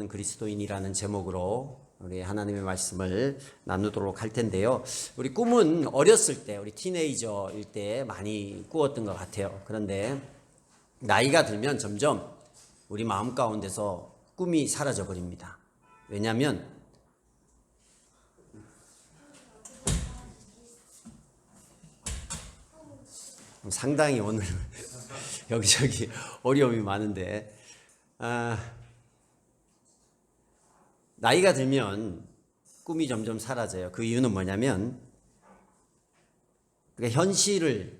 그리스도인이라는 제목으로 우리 하나님의 말씀을 나누도록 할 텐데요. 우리 꿈은 어렸을 때, 우리 티네이저일 때 많이 꾸었던 것 같아요. 그런데 나이가 들면 점점 우리 마음 가운데서 꿈이 사라져 버립니다. 왜냐하면 상당히 오늘 여기저기 어려움이 많은데 나이가 들면 꿈이 점점 사라져요. 그 이유는 뭐냐면 현실을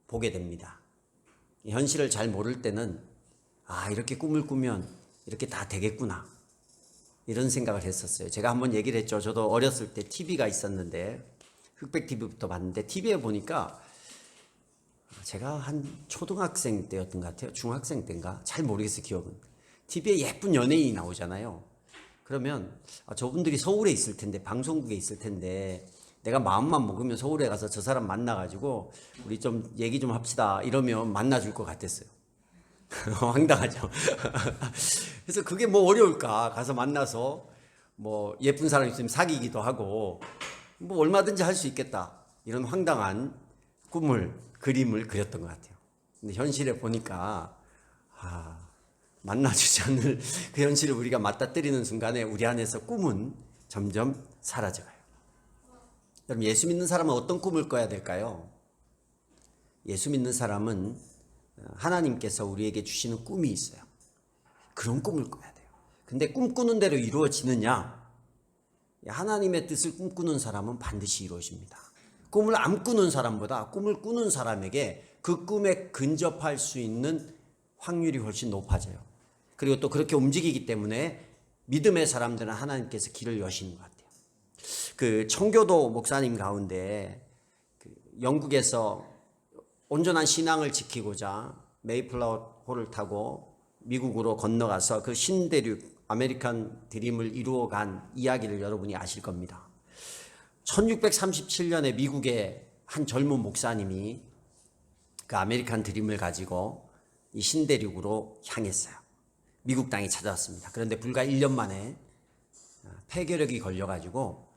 보게 됩니다. 현실을 잘 모를 때는 이렇게 꿈을 꾸면 이렇게 다 되겠구나 이런 생각을 했었어요. 제가 한번 얘기를 했죠. 저도 어렸을 때 TV가 있었는데 흑백 TV부터 봤는데 TV에 보니까 제가 한 초등학생 때였던 것 같아요. 중학생 때인가? 잘 모르겠어요, 기억은. TV에 예쁜 연예인이 나오잖아요. 그러면 저분들이 서울에 있을 텐데, 방송국에 있을 텐데 내가 마음만 먹으면 서울에 가서 저 사람 만나가지고 우리 좀 얘기 좀 합시다 이러면 만나줄 것 같았어요. 황당하죠. 그래서 그게 뭐 어려울까? 가서 만나서 뭐 예쁜 사람 있으면 사귀기도 하고 뭐 얼마든지 할 수 있겠다 이런 황당한 그림을 그렸던 것 같아요. 근데 현실에 보니까 만나주지 않을 그 현실을 우리가 맞닥뜨리는 순간에 우리 안에서 꿈은 점점 사라져가요. 여러분, 예수 믿는 사람은 어떤 꿈을 꿔야 될까요? 예수 믿는 사람은 하나님께서 우리에게 주시는 꿈이 있어요. 그런 꿈을 꿔야 돼요. 근데 꿈꾸는 대로 이루어지느냐? 하나님의 뜻을 꿈꾸는 사람은 반드시 이루어집니다. 꿈을 안 꾸는 사람보다 꿈을 꾸는 사람에게 그 꿈에 근접할 수 있는 확률이 훨씬 높아져요. 그리고 또 그렇게 움직이기 때문에 믿음의 사람들은 하나님께서 길을 여시는 것 같아요. 그 청교도 목사님 가운데 영국에서 온전한 신앙을 지키고자 메이플라워 호를 타고 미국으로 건너가서 그 신대륙 아메리칸 드림을 이루어간 이야기를 여러분이 아실 겁니다. 1637년에 미국의 한 젊은 목사님이 그 아메리칸 드림을 가지고 이 신대륙으로 향했어요. 미국 땅에 찾아왔습니다. 그런데 불과 1년 만에 폐결핵이 걸려가지고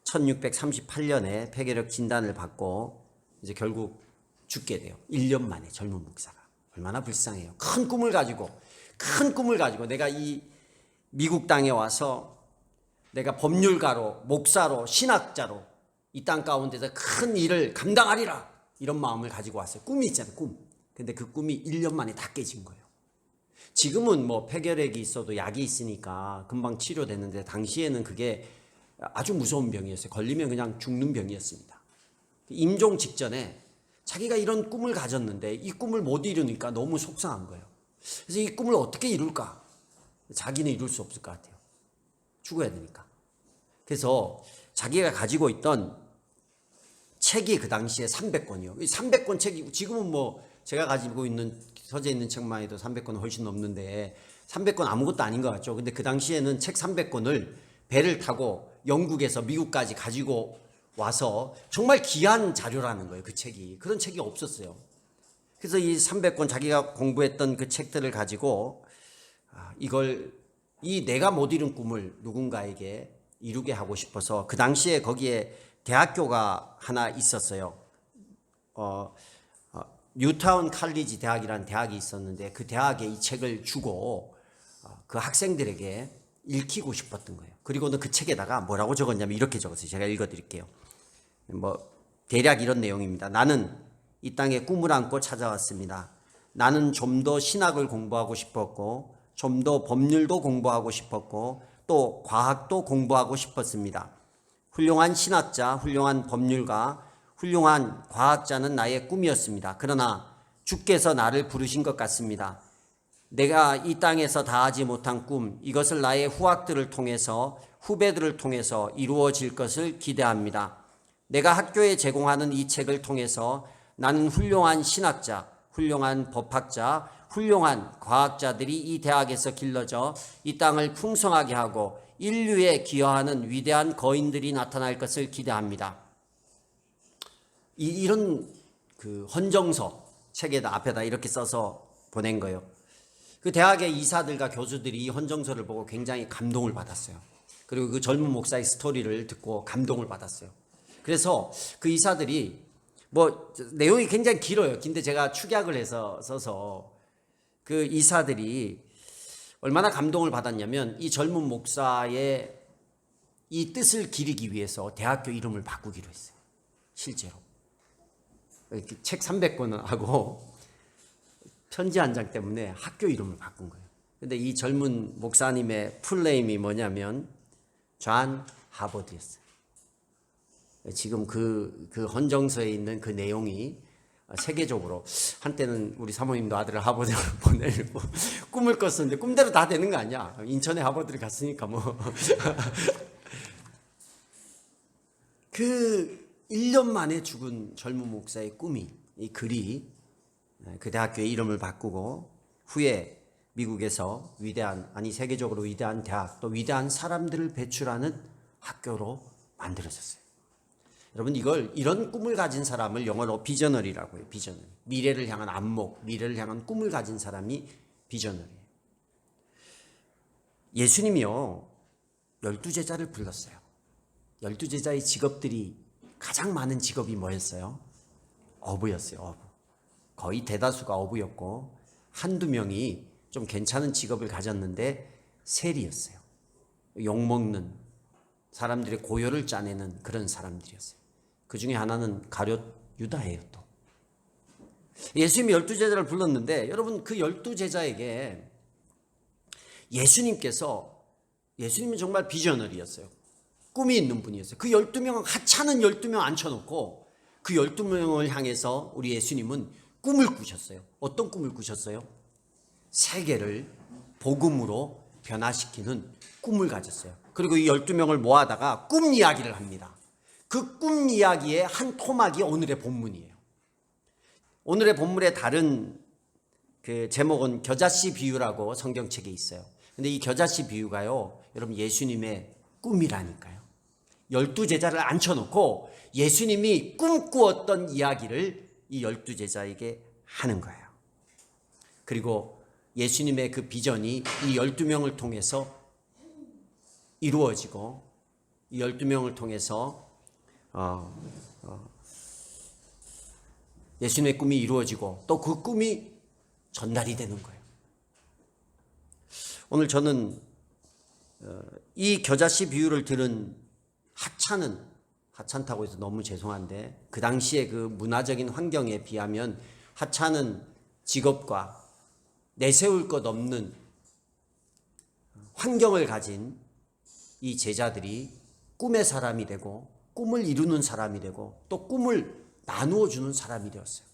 1638년에 폐결핵 진단을 받고 이제 결국 죽게 돼요. 1년 만에 젊은 목사가. 얼마나 불쌍해요. 큰 꿈을 가지고 내가 이 미국 땅에 와서 내가 법률가로, 목사로, 신학자로 이 땅 가운데서 큰 일을 감당하리라 이런 마음을 가지고 왔어요. 꿈이 있잖아요, 꿈. 근데 그 꿈이 1년 만에 다 깨진 거예요. 지금은 뭐 폐결핵이 있어도 약이 있으니까 금방 치료되는데 당시에는 그게 아주 무서운 병이었어요. 걸리면 그냥 죽는 병이었습니다. 임종 직전에 자기가 이런 꿈을 가졌는데 이 꿈을 못 이루니까 너무 속상한 거예요. 그래서 이 꿈을 어떻게 이룰까? 자기는 이룰 수 없을 것 같아요. 죽어야 되니까. 그래서 자기가 가지고 있던 책이 그 당시에 300권이요. 300권 책이 지금은 뭐 제가 가지고 있는 서재 있는 책만 해도 300권 훨씬 넘는데 300권 아무것도 아닌 것 같죠. 근데 그 당시에는 책 300권을 배를 타고 영국에서 미국까지 가지고 와서 정말 귀한 자료라는 거예요. 그 책이. 그런 책이 없었어요. 그래서 이 300권 자기가 공부했던 그 책들을 가지고 이 내가 못 이룬 꿈을 누군가에게 이루게 하고 싶어서 그 당시에 거기에 대학교가 하나 있었어요. 뉴타운 칼리지 대학이라는 대학이 있었는데 그 대학에 이 책을 주고 그 학생들에게 읽히고 싶었던 거예요. 그리고는 그 책에다가 뭐라고 적었냐면 이렇게 적었어요. 제가 읽어드릴게요. 대략 이런 내용입니다. 나는 이 땅에 꿈을 안고 찾아왔습니다. 나는 좀 더 신학을 공부하고 싶었고 좀 더 법률도 공부하고 싶었고 또 과학도 공부하고 싶었습니다. 훌륭한 신학자, 훌륭한 법률가, 훌륭한 과학자는 나의 꿈이었습니다. 그러나 주께서 나를 부르신 것 같습니다. 내가 이 땅에서 다하지 못한 꿈, 이것을 나의 후학들을 통해서, 후배들을 통해서 이루어질 것을 기대합니다. 내가 학교에 제공하는 이 책을 통해서 나는 훌륭한 신학자, 훌륭한 법학자, 훌륭한 과학자들이 이 대학에서 길러져 이 땅을 풍성하게 하고 인류에 기여하는 위대한 거인들이 나타날 것을 기대합니다. 이런 그 헌정서 책에다 앞에다 이렇게 써서 보낸 거예요. 그 대학의 이사들과 교수들이 이 헌정서를 보고 굉장히 감동을 받았어요. 그리고 그 젊은 목사의 스토리를 듣고 감동을 받았어요. 그래서 그 이사들이 뭐 내용이 굉장히 길어요. 근데 제가 축약을 해서 써서 그 이사들이 얼마나 감동을 받았냐면 이 젊은 목사의 이 뜻을 기리기 위해서 대학교 이름을 바꾸기로 했어요. 실제로. 책 300권하고 편지 한 장 때문에 학교 이름을 바꾼 거예요. 근데 이 젊은 목사님의 풀네임이 뭐냐면 존 하버드였어요. 지금 그 헌정서에 있는 그 내용이 세계적으로 한때는 우리 사모님도 아들을 하버드를 보내려고 꿈을 꿨었는데 꿈대로 다 되는 거 아니야. 인천에 하버드를 갔으니까 뭐. 그 1년 만에 죽은 젊은 목사의 꿈이 이 글이 그 대학교의 이름을 바꾸고 후에 미국에서 위대한 아니 세계적으로 위대한 대학 또 위대한 사람들을 배출하는 학교로 만들어졌어요. 여러분 이런 꿈을 가진 사람을 영어로 비저너리라고 해요. 비저너리. 미래를 향한 안목, 미래를 향한 꿈을 가진 사람이 비저너리예요. 예수님이요 12제자를 불렀어요. 12제자의 직업들이 가장 많은 직업이 뭐였어요? 어부였어요. 어부. 거의 대다수가 어부였고 한두 명이 좀 괜찮은 직업을 가졌는데 세리였어요. 욕먹는 사람들의 고요를 짜내는 그런 사람들이었어요. 그 중에 하나는 가룟 유다예요. 또 예수님이 12제자를 불렀는데 여러분 그 12제자에게 예수님은 정말 비저너리였어요. 꿈이 있는 분이었어요. 그 12명 하찮은 12명 앉혀놓고 그 12명을 향해서 우리 예수님은 꿈을 꾸셨어요. 어떤 꿈을 꾸셨어요? 세계를 복음으로 변화시키는 꿈을 가졌어요. 그리고 이 12명을 모아다가 꿈 이야기를 합니다. 그 꿈 이야기의 한 토막이 오늘의 본문이에요. 오늘의 본문의 다른 그 제목은 겨자씨 비유라고 성경책에 있어요. 근데 이 겨자씨 비유가요, 여러분 예수님의 꿈이라니까요. 12제자를 앉혀놓고 예수님이 꿈꾸었던 이야기를 이 12제자에게 하는 거예요. 그리고 예수님의 그 비전이 이 12명을 통해서 이루어지고 이 12명을 통해서 예수님의 꿈이 이루어지고 또 그 꿈이 전달이 되는 거예요. 오늘 저는 이 겨자씨 비유를 들은 하찮다고 해서 너무 죄송한데 그 당시에 그 문화적인 환경에 비하면 하찮은 직업과 내세울 것 없는 환경을 가진 이 제자들이 꿈의 사람이 되고 꿈을 이루는 사람이 되고 또 꿈을 나누어 주는 사람이 되었어요.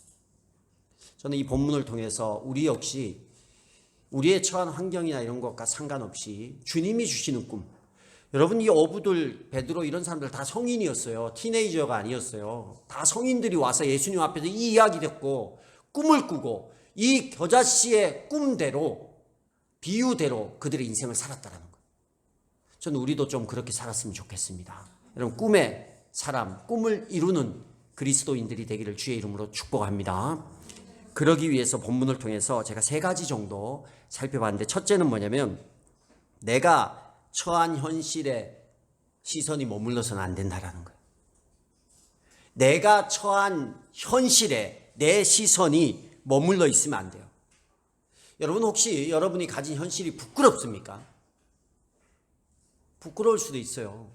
저는 이 본문을 통해서 우리 역시 우리의 처한 환경이나 이런 것과 상관없이 주님이 주시는 꿈. 여러분 이 어부들 베드로 이런 사람들 다 성인이었어요. 티네이저가 아니었어요. 다 성인들이 와서 예수님 앞에서 이 이야기 듣고 꿈을 꾸고 이 겨자씨의 꿈대로 비유대로 그들의 인생을 살았다는 거예요. 저는 우리도 좀 그렇게 살았으면 좋겠습니다. 여러분 꿈의 사람, 꿈을 이루는 그리스도인들이 되기를 주의 이름으로 축복합니다. 그러기 위해서 본문을 통해서 제가 3가지 정도 살펴봤는데 첫째는 뭐냐면 내가 처한 현실에 시선이 머물러서는 안 된다라는 거예요. 내가 처한 현실에 내 시선이 머물러 있으면 안 돼요. 여러분 혹시 여러분이 가진 현실이 부끄럽습니까? 부끄러울 수도 있어요.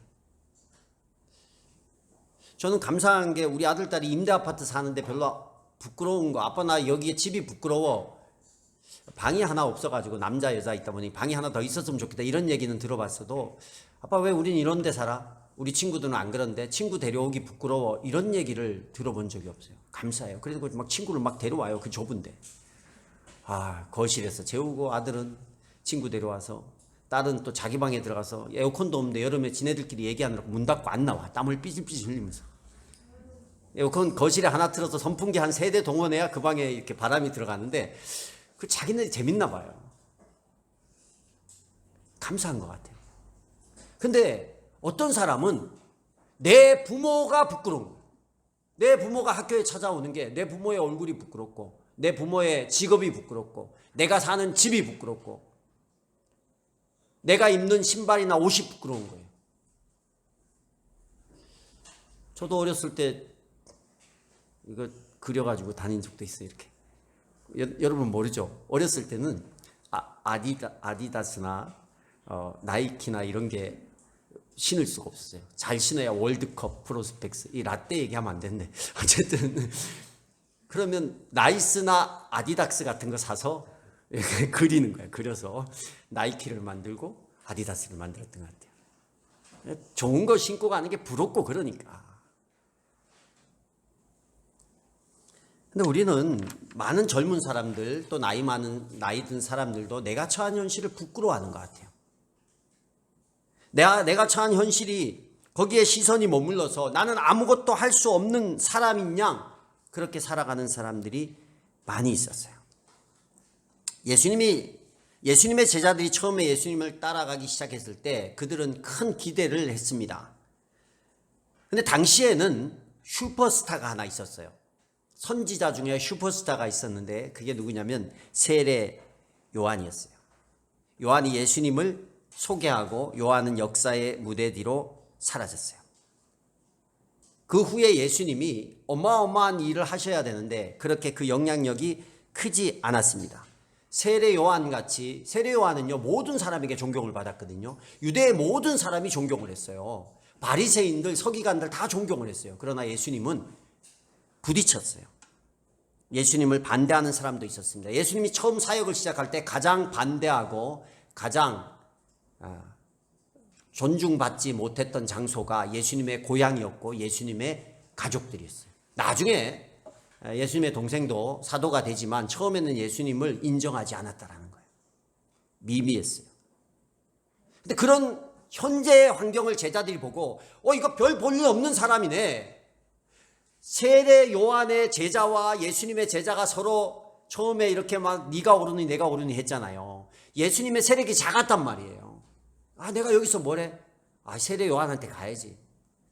저는 감사한 게 우리 아들, 딸이 임대 아파트 사는데 별로 부끄러운 거, 아빠 나 여기에 집이 부끄러워. 방이 하나 없어가지고 남자 여자 있다 보니 방이 하나 더 있었으면 좋겠다 이런 얘기는 들어봤어도 아빠 왜 우린 이런 데 살아? 우리 친구들은 안 그런데 친구 데려오기 부끄러워 이런 얘기를 들어본 적이 없어요. 감사해요. 그래서 막 친구를 막 데려와요. 그 좁은데 거실에서 재우고 아들은 친구 데려와서 딸은 또 자기 방에 들어가서 에어컨도 없는데 여름에 지네들끼리 얘기하느라고 문 닫고 안 나와. 땀을 삐질삐질 흘리면서 에어컨 거실에 하나 틀어서 선풍기 한 3대 동원해야 그 방에 이렇게 바람이 들어가는데 그 자기네들이 재밌나 봐요. 감사한 것 같아요. 근데 어떤 사람은 내 부모가 부끄러운 거예요. 내 부모가 학교에 찾아오는 게 내 부모의 얼굴이 부끄럽고 내 부모의 직업이 부끄럽고 내가 사는 집이 부끄럽고 내가 입는 신발이나 옷이 부끄러운 거예요. 저도 어렸을 때 이거 그려가지고 다닌 적도 있어요. 이렇게. 여러분 모르죠? 어렸을 때는 아디다스나 나이키나 이런 게 신을 수가 없었어요. 잘 신어야 월드컵, 프로스펙스. 이 라떼 얘기하면 안 되는데 어쨌든 그러면 나이스나 아디닥스 같은 거 사서 이렇게 그리는 거예요. 그려서 나이키를 만들고 아디다스를 만들었던 것 같아요. 좋은 거 신고 가는 게 부럽고 그러니까. 근데 우리는 많은 젊은 사람들 또 나이 든 사람들도 내가 처한 현실을 부끄러워하는 것 같아요. 내가 처한 현실이 거기에 시선이 머물러서 나는 아무것도 할 수 없는 사람인 양 그렇게 살아가는 사람들이 많이 있었어요. 예수님의 제자들이 처음에 예수님을 따라가기 시작했을 때 그들은 큰 기대를 했습니다. 근데 당시에는 슈퍼스타가 하나 있었어요. 선지자 중에 슈퍼스타가 있었는데 그게 누구냐면 세례 요한이었어요. 요한이 예수님을 소개하고 요한은 역사의 무대 뒤로 사라졌어요. 그 후에 예수님이 어마어마한 일을 하셔야 되는데 그렇게 그 영향력이 크지 않았습니다. 세례 요한같이 세례 요한은요 모든 사람에게 존경을 받았거든요. 유대의 모든 사람이 존경을 했어요. 바리새인들, 서기관들 다 존경을 했어요. 그러나 예수님은 부딪혔어요. 예수님을 반대하는 사람도 있었습니다. 예수님이 처음 사역을 시작할 때 가장 반대하고 가장 존중받지 못했던 장소가 예수님의 고향이었고 예수님의 가족들이었어요. 나중에 예수님의 동생도 사도가 되지만 처음에는 예수님을 인정하지 않았다라는 거예요. 미미했어요. 근데 그런 현재의 환경을 제자들이 보고 이거 별 볼 일 없는 사람이네. 세례 요한의 제자와 예수님의 제자가 서로 처음에 이렇게 막 네가 오르니 내가 오르니 했잖아요. 예수님의 세력이 작았단 말이에요. 내가 여기서 뭐래? 세례 요한한테 가야지.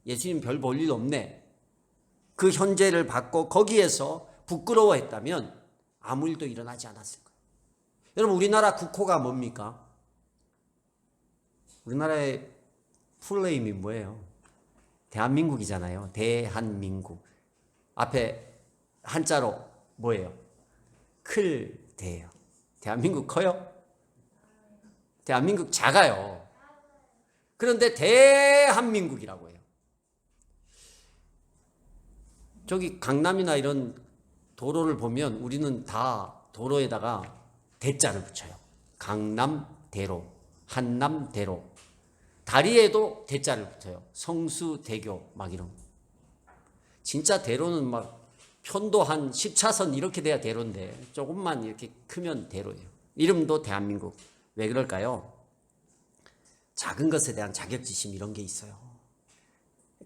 예수님 별 볼 일 없네. 그 현재를 받고 거기에서 부끄러워했다면 아무 일도 일어나지 않았을 거예요. 여러분 우리나라 국호가 뭡니까? 우리나라의 풀네임이 뭐예요? 대한민국이잖아요. 대한민국. 앞에 한자로 뭐예요? 클대예요. 대한민국 커요? 대한민국 작아요. 그런데 대한민국이라고 해요. 저기 강남이나 이런 도로를 보면 우리는 다 도로에다가 대자를 붙여요. 강남대로, 한남대로. 다리에도 대자를 붙여요. 성수대교 막 이런. 진짜 대로는 막 편도 한 10차선 이렇게 돼야 대로인데 조금만 이렇게 크면 대로예요. 이름도 대한민국. 왜 그럴까요? 작은 것에 대한 자격지심 이런 게 있어요.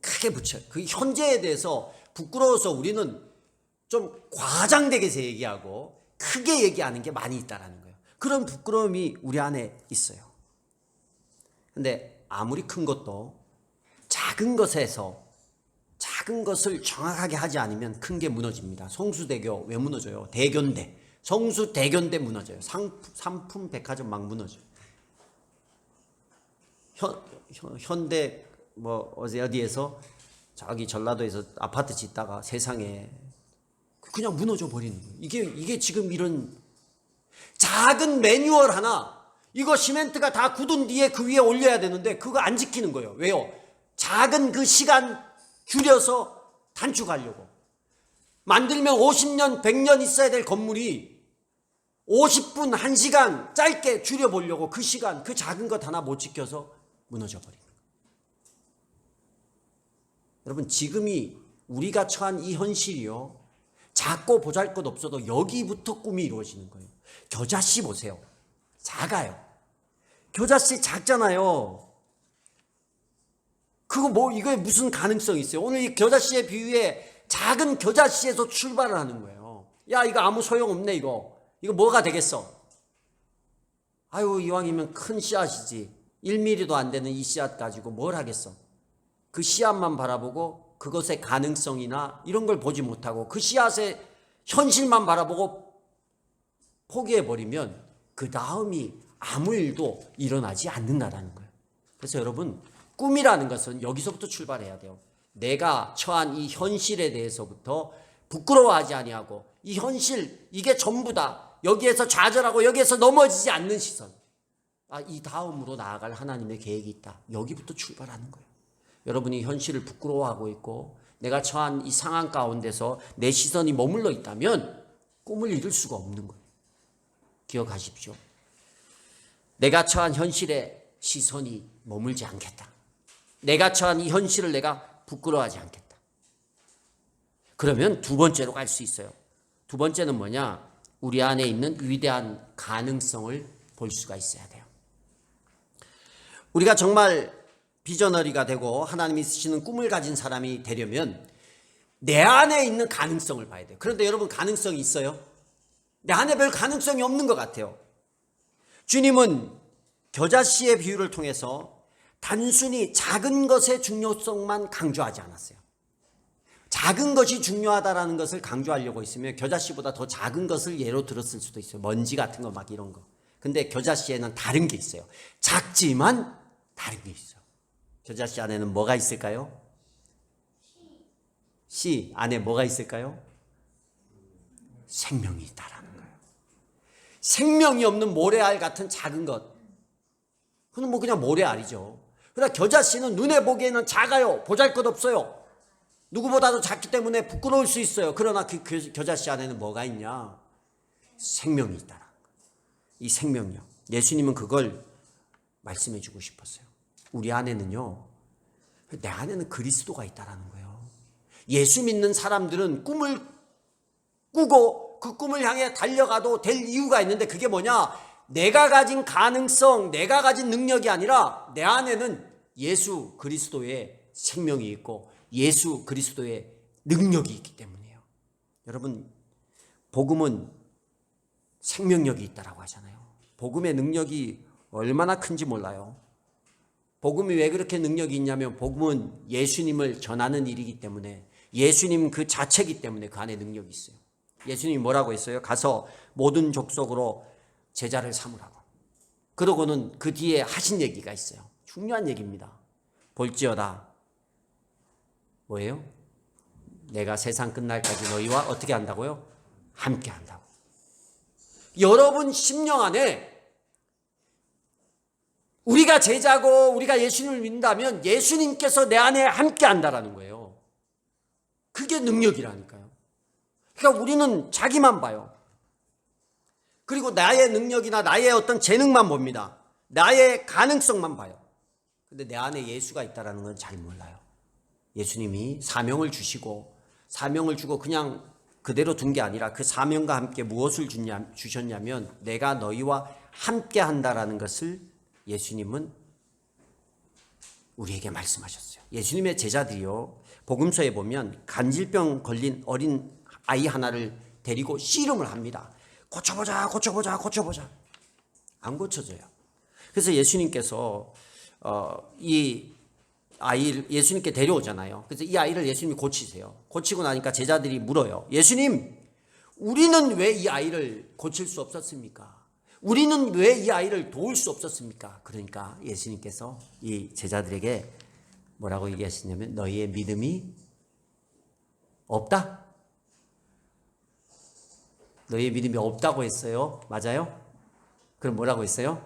크게 붙여요. 그 현재에 대해서 부끄러워서 우리는 좀 과장되게 얘기하고 크게 얘기하는 게 많이 있다라는 거예요. 그런 부끄러움이 우리 안에 있어요. 근데 아무리 큰 것도 작은 것에서 작은 것을 정확하게 하지 않으면 큰 게 무너집니다. 성수대교 왜 무너져요? 대견대. 성수대견대 무너져요. 상품 백화점 막 무너져요. 현대 어디에서 저기 전라도에서 아파트 짓다가 세상에 그냥 무너져 버리는 거예요. 이게 지금 이런 작은 매뉴얼 하나 이거 시멘트가 다 굳은 뒤에 그 위에 올려야 되는데 그거 안 지키는 거예요. 왜요? 작은 그 시간 줄여서 단축하려고. 만들면 50년, 100년 있어야 될 건물이 50분, 1시간 짧게 줄여보려고 그 시간, 그 작은 것 하나 못 지켜서 무너져 버리는 거예요. 여러분 지금이 우리가 처한 이 현실이요. 작고 보잘것 없어도 여기부터 꿈이 이루어지는 거예요. 겨자씨 보세요. 작아요. 겨자씨 작잖아요. 그거 이거에 무슨 가능성이 있어요? 오늘 이 겨자씨의 비유에 작은 겨자씨에서 출발을 하는 거예요. 야, 이거 아무 소용없네, 이거 뭐가 되겠어? 아유, 이왕이면 큰 씨앗이지. 1mm도 안 되는 이 씨앗 가지고 뭘 하겠어? 그 씨앗만 바라보고 그것의 가능성이나 이런 걸 보지 못하고 그 씨앗의 현실만 바라보고 포기해버리면 그 다음이 아무 일도 일어나지 않는다라는 거예요. 그래서 여러분, 꿈이라는 것은 여기서부터 출발해야 돼요. 내가 처한 이 현실에 대해서부터 부끄러워하지 아니하고, 이 현실, 이게 전부다, 여기에서 좌절하고 여기에서 넘어지지 않는 시선, 이 다음으로 나아갈 하나님의 계획이 있다, 여기부터 출발하는 거예요. 여러분이 현실을 부끄러워하고 있고 내가 처한 이 상황 가운데서 내 시선이 머물러 있다면 꿈을 이룰 수가 없는 거예요. 기억하십시오. 내가 처한 현실에 시선이 머물지 않겠다. 내가 처한 이 현실을 내가 부끄러워하지 않겠다. 그러면 두 번째로 갈 수 있어요. 두 번째는 뭐냐? 우리 안에 있는 위대한 가능성을 볼 수가 있어야 돼요. 우리가 정말 비저너리가 되고 하나님이 쓰시는 꿈을 가진 사람이 되려면 내 안에 있는 가능성을 봐야 돼요. 그런데 여러분, 가능성이 있어요? 내 안에 별 가능성이 없는 것 같아요. 주님은 겨자씨의 비유를 통해서 단순히 작은 것의 중요성만 강조하지 않았어요. 작은 것이 중요하다라는 것을 강조하려고 했으면 겨자씨보다 더 작은 것을 예로 들었을 수도 있어요. 먼지 같은 거 막 이런 거. 근데 겨자씨에는 다른 게 있어요. 작지만 다른 게 있어요. 겨자씨 안에는 뭐가 있을까요? 씨 안에 뭐가 있을까요? 생명이 있다라는 거예요. 생명이 없는 모래알 같은 작은 것, 그건 뭐 그냥 모래알이죠. 그러나 겨자씨는 눈에 보기에는 작아요. 보잘것없어요. 누구보다도 작기 때문에 부끄러울 수 있어요. 그러나 그 겨자씨 안에는 뭐가 있냐? 생명이 있다라는 거예요. 이 생명력, 예수님은 그걸 말씀해 주고 싶었어요. 우리 안에는요, 내 안에는 그리스도가 있다라는 거예요. 예수 믿는 사람들은 꿈을 꾸고 그 꿈을 향해 달려가도 될 이유가 있는데, 그게 뭐냐? 내가 가진 가능성, 내가 가진 능력이 아니라 내 안에는 예수 그리스도의 생명이 있고 예수 그리스도의 능력이 있기 때문이에요. 여러분, 복음은 생명력이 있다라고 하잖아요. 복음의 능력이 얼마나 큰지 몰라요. 복음이 왜 그렇게 능력이 있냐면, 복음은 예수님을 전하는 일이기 때문에, 예수님 그 자체이기 때문에 그 안에 능력이 있어요. 예수님이 뭐라고 했어요? 가서 모든 족속으로 제자를 삼으라고. 그러고는 그 뒤에 하신 얘기가 있어요. 중요한 얘기입니다. 볼지어다, 뭐예요? 내가 세상 끝날까지 너희와 어떻게 한다고요? 함께 한다고. 여러분 심령 안에 우리가 제자고 우리가 예수님을 믿는다면 예수님께서 내 안에 함께 한다라는 거예요. 그게 능력이라니까요. 그러니까 우리는 자기만 봐요. 그리고 나의 능력이나 나의 어떤 재능만 봅니다. 나의 가능성만 봐요. 근데 내 안에 예수가 있다는 건 잘 몰라요. 예수님이 사명을 주시고, 사명을 주고 그냥 그대로 둔 게 아니라 그 사명과 함께 무엇을 주셨냐면, 내가 너희와 함께 한다라는 것을 예수님은 우리에게 말씀하셨어요. 예수님의 제자들이요, 복음서에 보면 간질병 걸린 어린 아이 하나를 데리고 씨름을 합니다. 고쳐보자, 고쳐보자, 고쳐보자. 안 고쳐져요. 그래서 예수님께서 이 아이를 예수님께 데려오잖아요. 그래서 이 아이를 예수님이 고치세요. 고치고 나니까 제자들이 물어요. 예수님, 우리는 왜 이 아이를 고칠 수 없었습니까? 우리는 왜 이 아이를 도울 수 없었습니까? 그러니까 예수님께서 이 제자들에게 뭐라고 얘기하시냐면, 너희의 믿음이 없다? 너희의 믿음이 없다고 했어요. 맞아요? 그럼 뭐라고 했어요?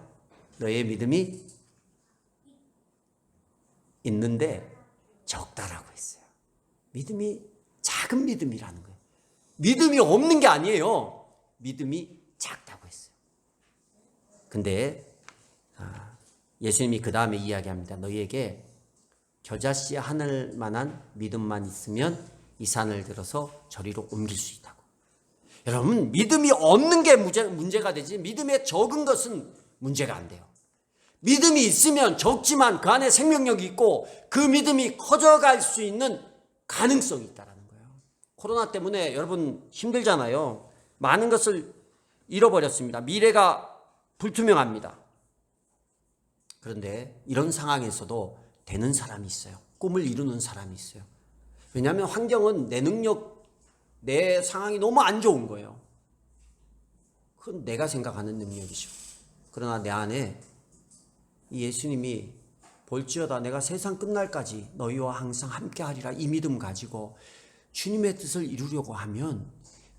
너희의 믿음이 있는데 적다라고 했어요. 믿음이 작은 믿음이라는 거예요. 믿음이 없는 게 아니에요. 믿음이 작다고 했어요. 근데 예수님이 그 다음에 이야기합니다. 너희에게 겨자씨 하늘만한 믿음만 있으면 이 산을 들어서 저리로 옮길 수 있다고. 여러분, 믿음이 없는 게 문제가 되지 믿음에 적은 것은 문제가 안 돼요. 믿음이 있으면 적지만 그 안에 생명력이 있고 그 믿음이 커져갈 수 있는 가능성이 있다는 거예요. 코로나 때문에 여러분 힘들잖아요. 많은 것을 잃어버렸습니다. 미래가 불투명합니다. 그런데 이런 상황에서도 되는 사람이 있어요. 꿈을 이루는 사람이 있어요. 왜냐하면 환경은 내 능력, 내 상황이 너무 안 좋은 거예요. 그건 내가 생각하는 능력이죠. 그러나 내 안에 이 예수님이 볼지어다 내가 세상 끝날까지 너희와 항상 함께하리라 이 믿음 가지고 주님의 뜻을 이루려고 하면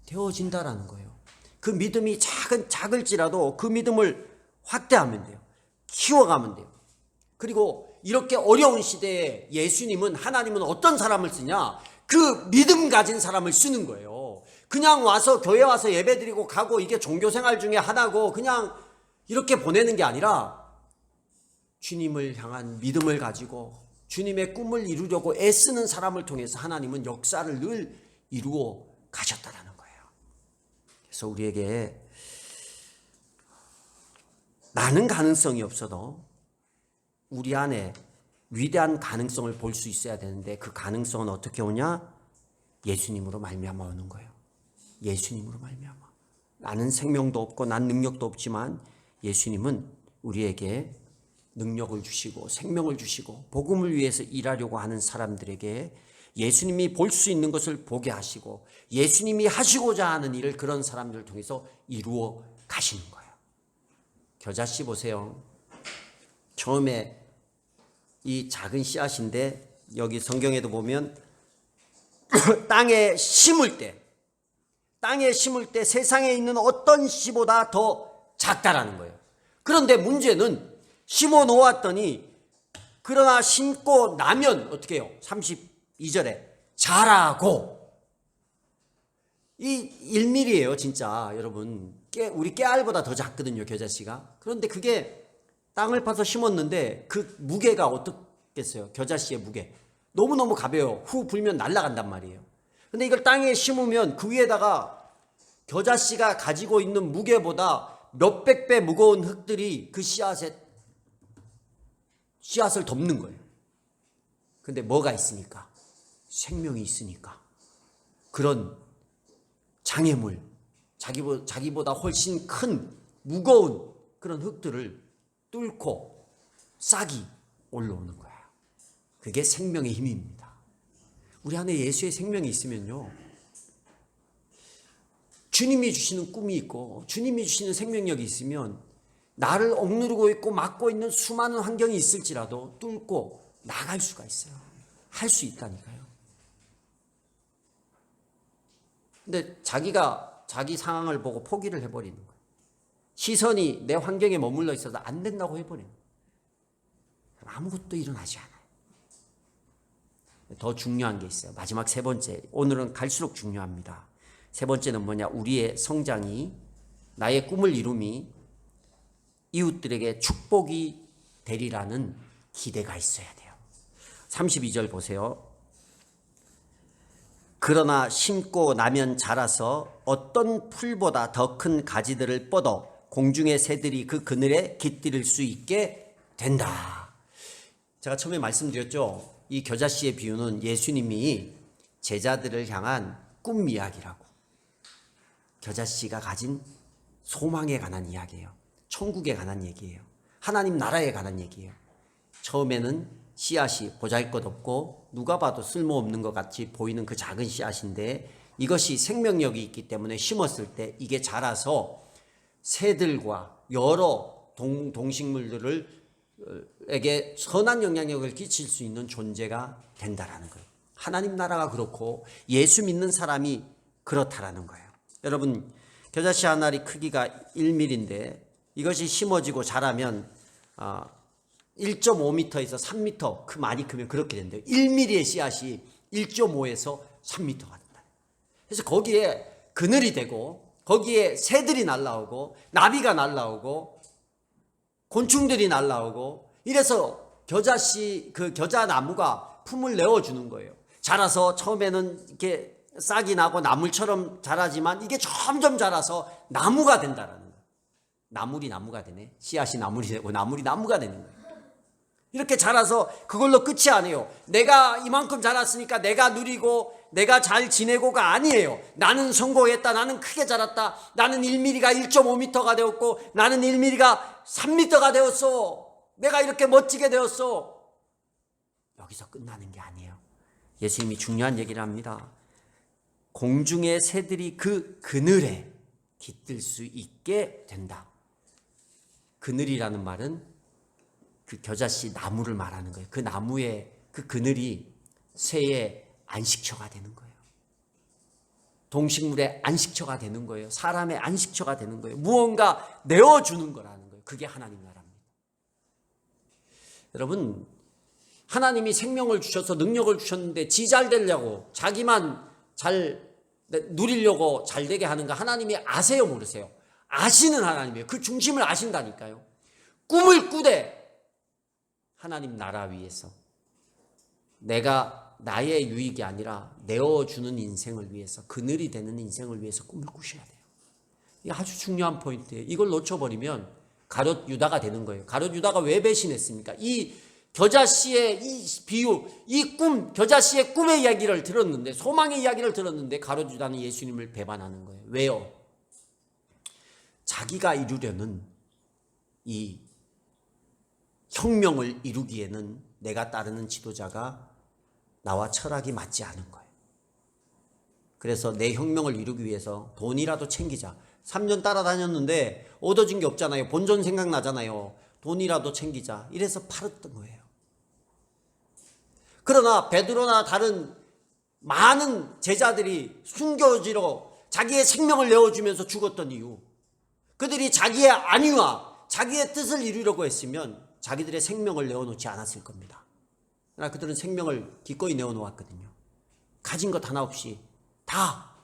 되어진다라는 거예요. 그 믿음이 작을지라도 그 믿음을 확대하면 돼요. 키워가면 돼요. 그리고 이렇게 어려운 시대에 예수님은, 하나님은 어떤 사람을 쓰냐? 그 믿음 가진 사람을 쓰는 거예요. 그냥 와서 교회 와서 예배드리고 가고 이게 종교생활 중에 하나고 그냥 이렇게 보내는 게 아니라 주님을 향한 믿음을 가지고 주님의 꿈을 이루려고 애쓰는 사람을 통해서 하나님은 역사를 늘 이루어 가셨다라는 거예요. 그래서 우리에게 많은 가능성이 없어도 우리 안에 위대한 가능성을 볼 수 있어야 되는데 그 가능성은 어떻게 오냐? 예수님으로 말미암아 오는 거예요. 예수님으로 말미암아. 나는 생명도 없고 난 능력도 없지만 예수님은 우리에게 능력을 주시고 생명을 주시고 복음을 위해서 일하려고 하는 사람들에게 예수님이 볼 수 있는 것을 보게 하시고 예수님이 하시고자 하는 일을 그런 사람들을 통해서 이루어 가시는 거예요. 겨자씨 보세요. 처음에 이 작은 씨앗인데 여기 성경에도 보면 땅에 심을 때 세상에 있는 어떤 씨보다 더 작다라는 거예요. 그런데 문제는 심어 놓았더니 그러나 심고 나면 어떻게 해요? 32절에 자라고. 이 1mm예요 진짜 여러분. 우리 깨알보다 더 작거든요 겨자씨가. 그런데 그게 땅을 파서 심었는데 그 무게가 어떻겠어요? 겨자씨의 무게 너무너무 가벼워요. 후 불면 날아간단 말이에요. 근데 이걸 땅에 심으면 그 위에다가 겨자씨가 가지고 있는 무게보다 몇백 배 무거운 흙들이 그 씨앗을 덮는 거예요. 근데 뭐가 있으니까? 생명이 있으니까. 그런 장애물, 자기보다 훨씬 큰 무거운 그런 흙들을 뚫고 싹이 올라오는 거예요. 그게 생명의 힘입니다. 우리 안에 예수의 생명이 있으면요, 주님이 주시는 꿈이 있고 주님이 주시는 생명력이 있으면 나를 억누르고 있고 막고 있는 수많은 환경이 있을지라도 뚫고 나갈 수가 있어요. 할 수 있다니까요. 근데 자기가 자기 상황을 보고 포기를 해버리는 거예요. 시선이 내 환경에 머물러 있어서 안 된다고 해버리는 거예요. 아무것도 일어나지 않아요. 더 중요한 게 있어요. 마지막 세 번째. 오늘은 갈수록 중요합니다. 세 번째는 뭐냐? 우리의 성장이, 나의 꿈을 이룸이 이웃들에게 축복이 되리라는 기대가 있어야 돼요. 32절 보세요. 그러나 심고 나면 자라서 어떤 풀보다 더 큰 가지들을 뻗어 공중의 새들이 그 그늘에 깃들일 수 있게 된다. 제가 처음에 말씀드렸죠. 이 겨자씨의 비유는 예수님이 제자들을 향한 꿈 이야기라고. 겨자씨가 가진 소망에 관한 이야기예요. 천국에 관한 얘기예요. 하나님 나라에 관한 얘기예요. 처음에는 씨앗이 보잘것없고 누가 봐도 쓸모없는 것 같이 보이는 그 작은 씨앗인데 이것이 생명력이 있기 때문에 심었을 때 이게 자라서 새들과 여러 동식물들에게 선한 영향력을 끼칠 수 있는 존재가 된다라는 거예요. 하나님 나라가 그렇고 예수 믿는 사람이 그렇다라는 거예요. 여러분, 겨자씨 한 알이 크기가 1mm인데 이것이 심어지고 자라면 1.5m에서 3m 많이 크면 그렇게 된대요. 1mm의 씨앗이 1.5에서 3m가 된다. 그래서 거기에 그늘이 되고 거기에 새들이 날라오고 나비가 날라오고 곤충들이 날라오고 이래서 그 겨자나무가 품을 내어주는 거예요. 자라서 처음에는 이렇게 싹이 나고 나물처럼 자라지만 이게 점점 자라서 나무가 된다라는 거예요. 나물이 나무가 되네. 씨앗이 나물이 되고 나물이 나무가 되는 거예요. 이렇게 자라서 그걸로 끝이 아니에요. 내가 이만큼 자랐으니까 내가 누리고 내가 잘 지내고가 아니에요. 나는 성공했다. 나는 크게 자랐다. 나는 1mm가 1.5m가 되었고 나는 1mm가 3m가 되었어. 내가 이렇게 멋지게 되었어. 여기서 끝나는 게 아니에요. 예수님이 중요한 얘기를 합니다. 공중의 새들이 그 그늘에 깃들 수 있게 된다. 그늘이라는 말은 그 겨자씨 나무를 말하는 거예요. 그 나무의 그 그늘이 새의 안식처가 되는 거예요. 동식물의 안식처가 되는 거예요. 사람의 안식처가 되는 거예요. 무언가 내어주는 거라는 거예요. 그게 하나님 나라입니다. 여러분, 하나님이 생명을 주셔서 능력을 주셨는데 지 잘 되려고 자기만 잘 누리려고 잘 되게 하는 거 하나님이 아세요, 모르세요? 아시는 하나님이에요. 그 중심을 아신다니까요. 꿈을 꾸되 하나님 나라 위해서 내가 나의 유익이 아니라 내어주는 인생을 위해서, 그늘이 되는 인생을 위해서 꿈을 꾸셔야 돼요. 이게 아주 중요한 포인트예요. 이걸 놓쳐버리면 가룟 유다가 되는 거예요. 가룟 유다가 왜 배신했습니까? 이 겨자씨의 이 비유, 이 꿈, 겨자씨의 꿈의 이야기를 들었는데, 소망의 이야기를 들었는데 가룟 유다는 예수님을 배반하는 거예요. 왜요? 자기가 이루려는 이 혁명을 이루기에는 내가 따르는 지도자가 나와 철학이 맞지 않은 거예요. 그래서 내 혁명을 이루기 위해서 돈이라도 챙기자. 3년 따라다녔는데 얻어진 게 없잖아요. 본전 생각나잖아요. 돈이라도 챙기자. 이래서 팔았던 거예요. 그러나 베드로나 다른 많은 제자들이 순교지로 자기의 생명을 내어주면서 죽었던 이유, 그들이 자기의 안위와 자기의 뜻을 이루려고 했으면 자기들의 생명을 내어놓지 않았을 겁니다. 그러나 그들은 생명을 기꺼이 내어놓았거든요. 가진 것 하나 없이 다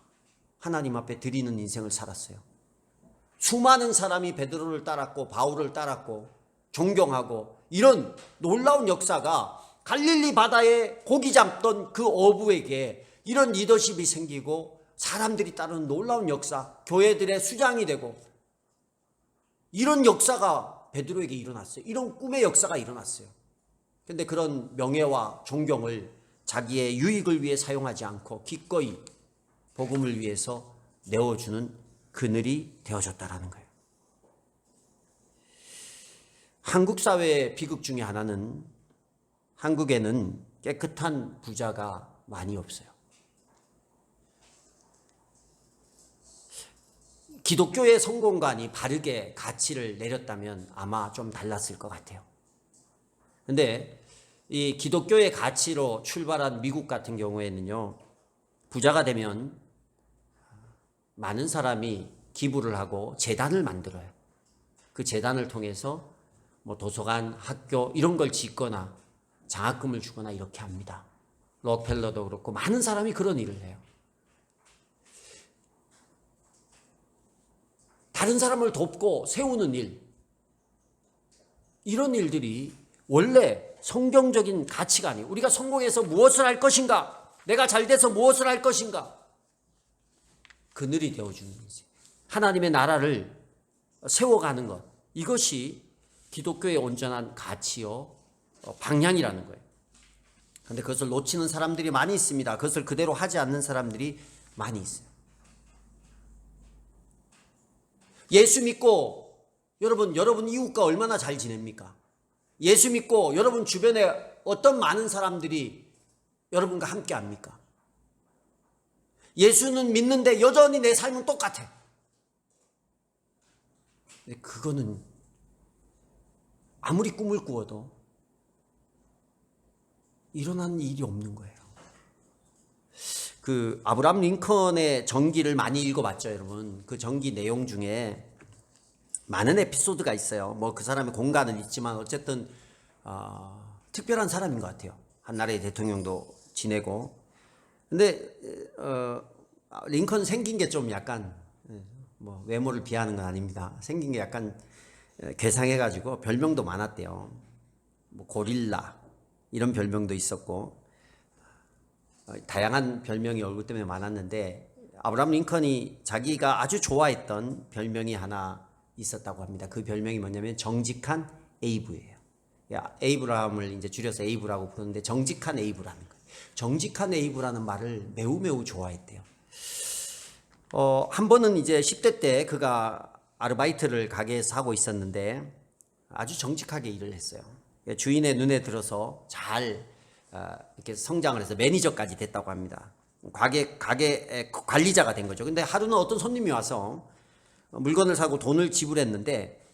하나님 앞에 드리는 인생을 살았어요. 수많은 사람이 베드로를 따랐고 바울을 따랐고 존경하고, 이런 놀라운 역사가 갈릴리 바다에 고기 잡던 그 어부에게 이런 리더십이 생기고 사람들이 따르는 놀라운 역사, 교회들의 수장이 되고, 이런 역사가 베드로에게 일어났어요. 이런 꿈의 역사가 일어났어요. 그런데 그런 명예와 존경을 자기의 유익을 위해 사용하지 않고 기꺼이 복음을 위해서 내어주는 그늘이 되어줬다라는 거예요. 한국 사회의 비극 중에 하나는, 한국에는 깨끗한 부자가 많이 없어요. 기독교의 성공관이 바르게 가치를 내렸다면 아마 좀 달랐을 것 같아요. 그런데 이 기독교의 가치로 출발한 미국 같은 경우에는요, 부자가 되면 많은 사람이 기부를 하고 재단을 만들어요. 그 재단을 통해서 뭐 도서관, 학교 이런 걸 짓거나 장학금을 주거나 이렇게 합니다. 록펠러도 그렇고 많은 사람이 그런 일을 해요. 다른 사람을 돕고 세우는 일, 이런 일들이 원래 성경적인 가치가 아니에요. 우리가 성공해서 무엇을 할 것인가, 내가 잘 돼서 무엇을 할 것인가, 그늘이 되어주는 인생, 하나님의 나라를 세워가는 것, 이것이 기독교의 온전한 가치요 방향이라는 거예요. 그런데 그것을 놓치는 사람들이 많이 있습니다. 그것을 그대로 하지 않는 사람들이 많이 있어요. 예수 믿고 여러분 이웃과 얼마나 잘 지냅니까? 예수 믿고 여러분 주변에 어떤 많은 사람들이 여러분과 함께 합니까? 예수는 믿는데 여전히 내 삶은 똑같아. 근데 그거는 아무리 꿈을 꾸어도 일어나는 일이 없는 거예요. 그 아브라함 링컨의 전기를 많이 읽어봤죠, 여러분. 그 전기 내용 중에 많은 에피소드가 있어요. 뭐 그 사람의 공간은 있지만 어쨌든 특별한 사람인 것 같아요. 한 나라의 대통령도 지내고. 근데 링컨 생긴 게 좀 약간, 뭐 외모를 비하하는 건 아닙니다. 생긴 게 약간 괴상해가지고 별명도 많았대요. 뭐 고릴라 이런 별명도 있었고, 다양한 별명이 얼굴 때문에 많았는데, 아브라함 링컨이 자기가 아주 좋아했던 별명이 하나 있었다고 합니다. 그 별명이 뭐냐면 정직한 에이브예요. 에이브라함을 이제 줄여서 에이브라고 부르는데 정직한 에이브라는 거예요. 정직한 에이브라는 말을 매우 좋아했대요. 한 번은 이제 10대 때 그가 아르바이트를 가게에서 하고 있었는데 아주 정직하게 일을 했어요. 주인의 눈에 들어서 잘 이렇게 성장을 해서 매니저까지 됐다고 합니다. 가게 관리자가 된 거죠. 근데 하루는 어떤 손님이 와서 물건을 사고 돈을 지불했는데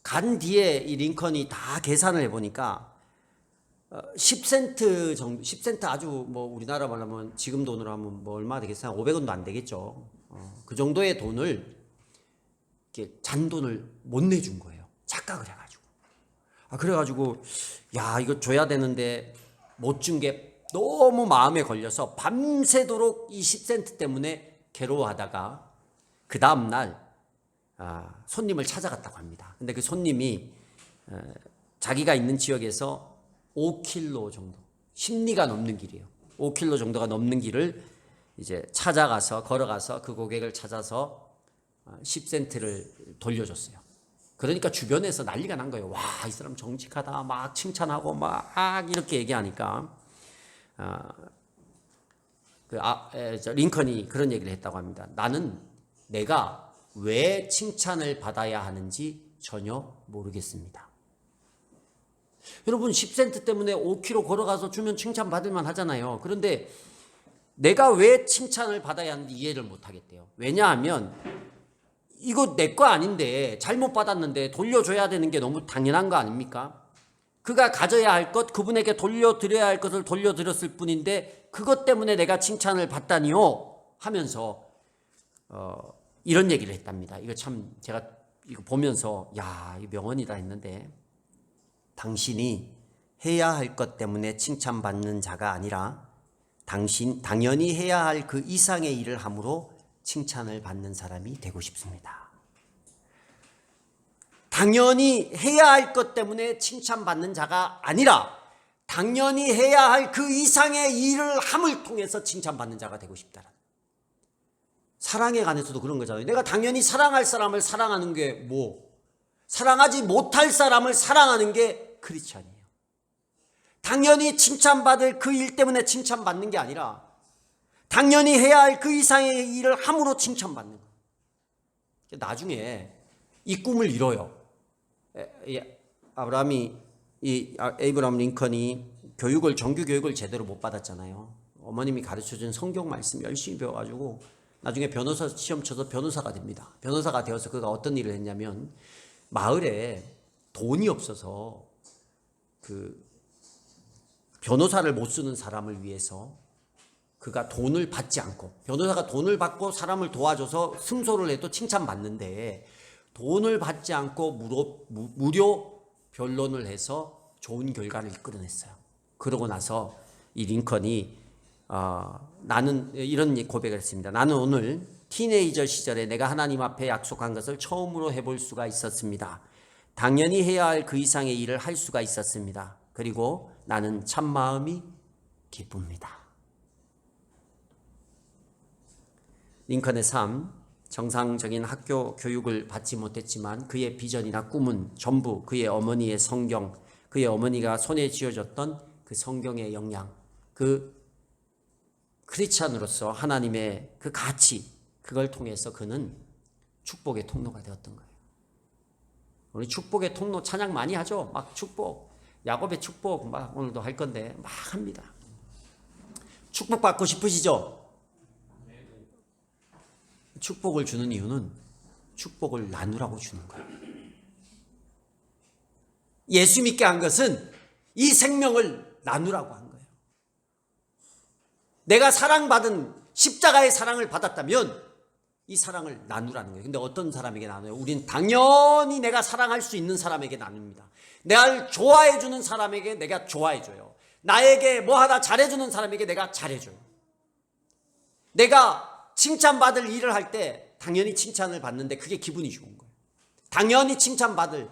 간 뒤에 이 링컨이 다 계산을 해보니까 10센트 정도, 10센트 아주 뭐 우리나라 말로 하면 지금 돈으로 하면 뭐 얼마 되겠어요? 500원도 안 되겠죠. 그 정도의 돈을 이렇게 잔돈을 못 내준 거예요. 착각을 해가지고. 그래가지고 야 이거 줘야 되는데 못 준 게 너무 마음에 걸려서 밤새도록 이 10센트 때문에 괴로워하다가 그 다음날 손님을 찾아갔다고 합니다. 근데 그 손님이 자기가 있는 지역에서 5km 정도, 10리가 넘는 길이에요. 5km 정도가 넘는 길을 이제 찾아가서 걸어가서 그 고객을 찾아서 10센트를 돌려줬어요. 그러니까 주변에서 난리가 난 거예요. 와, 이 사람 정직하다. 막 칭찬하고 막 이렇게 얘기하니까 링컨이 그런 얘기를 했다고 합니다. 나는 내가 왜 칭찬을 받아야 하는지 전혀 모르겠습니다. 여러분 10센트 때문에 5km 걸어가서 주면 칭찬받을만 하잖아요. 그런데 내가 왜 칭찬을 받아야 하는지 이해를 못하겠대요. 왜냐하면 이거 내 거 아닌데 잘못 받았는데 돌려줘야 되는 게 너무 당연한 거 아닙니까? 그가 가져야 할 것, 그분에게 돌려드려야 할 것을 돌려드렸을 뿐인데 그것 때문에 내가 칭찬을 받다니요 하면서 이런 얘기를 했답니다. 이거 참 제가 이거 보면서 야, 이 명언이다 했는데 당신이 해야 할 것 때문에 칭찬받는 자가 아니라 당연히 해야 할 그 이상의 일을 함으로 칭찬을 받는 사람이 되고 싶습니다. 당연히 해야 할 것 때문에 칭찬받는 자가 아니라 당연히 해야 할 그 이상의 일을 함을 통해서 칭찬받는 자가 되고 싶다는. 사랑에 관해서도 그런 거잖아요. 내가 당연히 사랑할 사람을 사랑하는 게 뭐? 사랑하지 못할 사람을 사랑하는 게 크리스찬이에요. 당연히 칭찬받을 그 일 때문에 칭찬받는 게 아니라 당연히 해야 할 그 이상의 일을 함으로 칭찬받는 거예요. 나중에 이 꿈을 이뤄요. 에이브라함 링컨이 정규 교육을 제대로 못 받았잖아요. 어머님이 가르쳐준 성경 말씀 열심히 배워가지고 나중에 변호사 시험 쳐서 변호사가 됩니다. 변호사가 되어서 그가 어떤 일을 했냐면 마을에 돈이 없어서 그 변호사를 못 쓰는 사람을 위해서 그가 돈을 받지 않고, 변호사가 돈을 받고 사람을 도와줘서 승소를 해도 칭찬받는데 돈을 받지 않고 무료 변론을 해서 좋은 결과를 이끌어냈어요. 그러고 나서 이 링컨이 나는 이런 고백을 했습니다. 나는 오늘 티네이저 시절에 내가 하나님 앞에 약속한 것을 처음으로 해볼 수가 있었습니다. 당연히 해야 할 그 이상의 일을 할 수가 있었습니다. 그리고 나는 참 마음이 기쁩니다. 링컨의 삶, 정상적인 학교 교육을 받지 못했지만 그의 비전이나 꿈은 전부 그의 어머니의 성경, 그의 어머니가 손에 쥐어줬던 그 성경의 영향, 그 크리스찬으로서 하나님의 그 가치, 그걸 통해서 그는 축복의 통로가 되었던 거예요. 우리 축복의 통로 찬양 많이 하죠. 막 축복, 야곱의 축복 막 오늘도 할 건데 막 합니다. 축복 받고 싶으시죠? 축복을 주는 이유는 축복을 나누라고 주는 거예요. 예수 믿게 한 것은 이 생명을 나누라고 한 거예요. 내가 사랑받은 십자가의 사랑을 받았다면 이 사랑을 나누라는 거예요. 근데 어떤 사람에게 나눠요? 우린 당연히 내가 사랑할 수 있는 사람에게 나눕니다. 나를 좋아해주는 사람에게 내가 좋아해줘요. 나에게 뭐 하나 잘해주는 사람에게 내가 잘해줘요. 내가 칭찬받을 일을 할 때 당연히 칭찬을 받는데 그게 기분이 좋은 거예요. 당연히 칭찬받을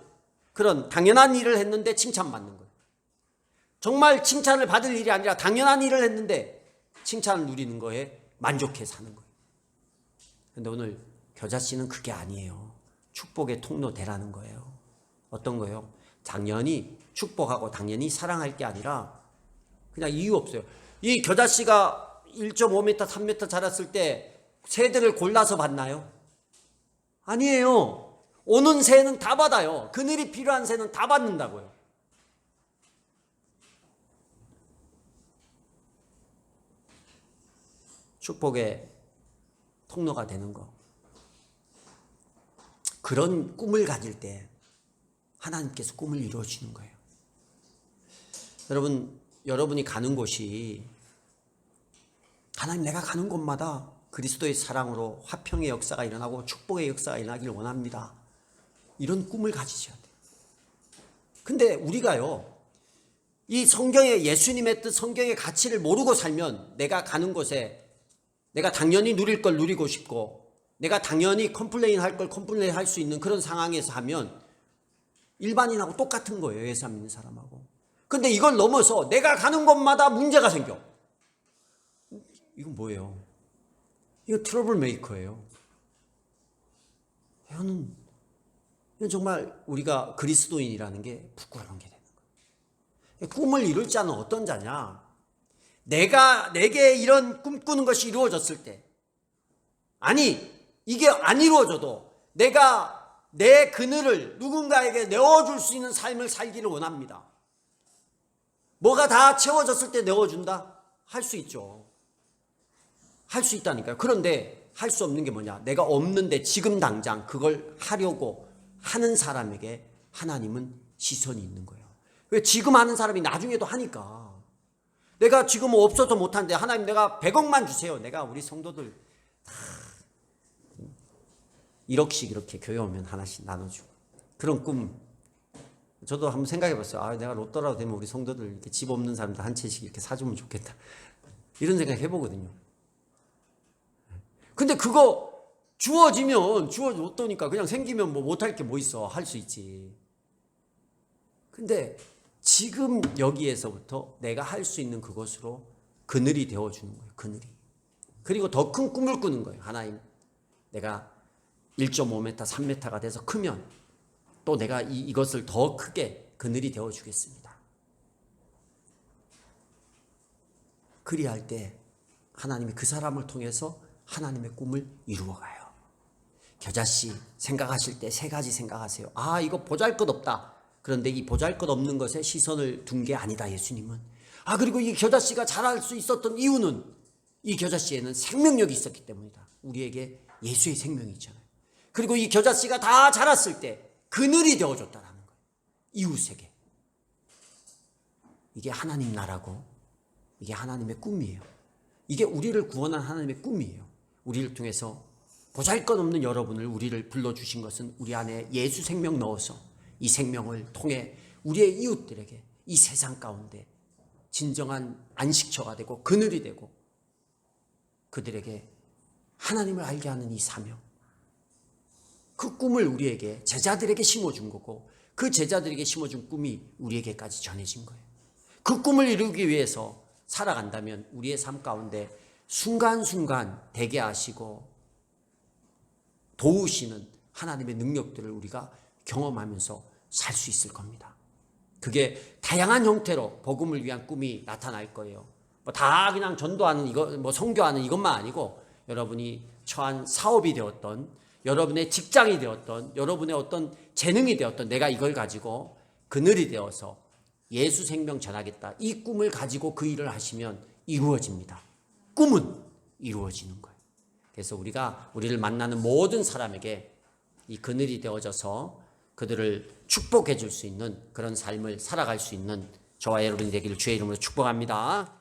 그런 당연한 일을 했는데 칭찬받는 거예요. 정말 칭찬을 받을 일이 아니라 당연한 일을 했는데 칭찬을 누리는 거에 만족해 사는 거예요. 그런데 오늘 겨자 씨는 그게 아니에요. 축복의 통로 되라는 거예요. 어떤 거예요? 당연히 축복하고 당연히 사랑할 게 아니라 그냥 이유 없어요. 이 겨자 씨가 1.5m, 3m 자랐을 때 새들을 골라서 받나요? 아니에요. 오는 새는 다 받아요. 그늘이 필요한 새는 다 받는다고요. 축복의 통로가 되는 거. 그런 꿈을 가질 때 하나님께서 꿈을 이루어 주는 거예요. 여러분이 가는 곳이 하나님 내가 가는 곳마다 그리스도의 사랑으로 화평의 역사가 일어나고 축복의 역사가 일어나길 원합니다. 이런 꿈을 가지셔야 돼요. 근데 우리가요, 이 성경의 예수님의 뜻, 성경의 가치를 모르고 살면 내가 가는 곳에 내가 당연히 누릴 걸 누리고 싶고 내가 당연히 컴플레인 할 걸 컴플레인 할 수 있는 그런 상황에서 하면 일반인하고 똑같은 거예요. 예수 안 믿는 사람하고. 근데 이걸 넘어서 내가 가는 곳마다 문제가 생겨. 이건 뭐예요? 이거 트러블 메이커예요. 이건 정말 우리가 그리스도인이라는 게 부끄러운 게 되는 거예요. 꿈을 이룰 자는 어떤 자냐? 내게 이런 꿈꾸는 것이 이루어졌을 때, 아니 이게 안 이루어져도 내가 내 그늘을 누군가에게 내어줄 수 있는 삶을 살기를 원합니다. 뭐가 다 채워졌을 때 내어준다? 할 수 있죠. 할 수 있다니까요. 그런데 할 수 없는 게 뭐냐? 내가 없는데 지금 당장 그걸 하려고 하는 사람에게 하나님은 시선이 있는 거예요. 왜? 지금 하는 사람이 나중에도 하니까. 내가 지금 없어서 못하는데 하나님 내가 100억만 주세요. 내가 우리 성도들 1억씩 이렇게 교회 오면 하나씩 나눠주고. 그런 꿈 저도 한번 생각해 봤어요. 내가 로또라도 되면 우리 성도들 이렇게 집 없는 사람들 한 채씩 이렇게 사주면 좋겠다. 이런 생각 해보거든요. 근데 그거 주어지면 로또니까 그냥 생기면 뭐 못할 게 뭐 있어. 할 수 있지. 근데 지금 여기에서부터 내가 할 수 있는 그것으로 그늘이 되어주는 거예요. 그늘이. 그리고 더 큰 꿈을 꾸는 거예요. 하나님 내가 1.5m, 3m가 돼서 크면 또 내가 이것을 더 크게 그늘이 되어주겠습니다. 그리할 때 하나님이 그 사람을 통해서 하나님의 꿈을 이루어가요. 겨자씨 생각하실 때 3가지 생각하세요. 이거 보잘것없다. 그런데 이 보잘것없는 것에 시선을 둔 게 아니다. 예수님은. 그리고 이 겨자씨가 자랄 수 있었던 이유는 이 겨자씨에는 생명력이 있었기 때문이다. 우리에게 예수의 생명이 있잖아요. 그리고 이 겨자씨가 다 자랐을 때 그늘이 되어줬다는 거예요. 이웃에게. 이게 하나님 나라고 이게 하나님의 꿈이에요. 이게 우리를 구원한 하나님의 꿈이에요. 우리를 통해서 보잘것없는 여러분을 우리를 불러주신 것은 우리 안에 예수 생명 넣어서 이 생명을 통해 우리의 이웃들에게 이 세상 가운데 진정한 안식처가 되고 그늘이 되고 그들에게 하나님을 알게 하는 이 사명, 그 꿈을 우리에게 제자들에게 심어준 거고 그 제자들에게 심어준 꿈이 우리에게까지 전해진 거예요. 그 꿈을 이루기 위해서 살아간다면 우리의 삶 가운데 순간순간 되게 하시고 도우시는 하나님의 능력들을 우리가 경험하면서 살 수 있을 겁니다. 그게 다양한 형태로 복음을 위한 꿈이 나타날 거예요. 다 그냥 전도하는 이거, 선교하는 이것만 아니고 여러분이 처한 사업이 되었던, 여러분의 직장이 되었던, 여러분의 어떤 재능이 되었던 내가 이걸 가지고 그늘이 되어서 예수 생명 전하겠다. 이 꿈을 가지고 그 일을 하시면 이루어집니다. 꿈은 이루어지는 거예요. 그래서 우리를 만나는 모든 사람에게 이 그늘이 되어져서 그들을 축복해 줄 수 있는 그런 삶을 살아갈 수 있는 저와 여러분이 되기를 주의 이름으로 축복합니다.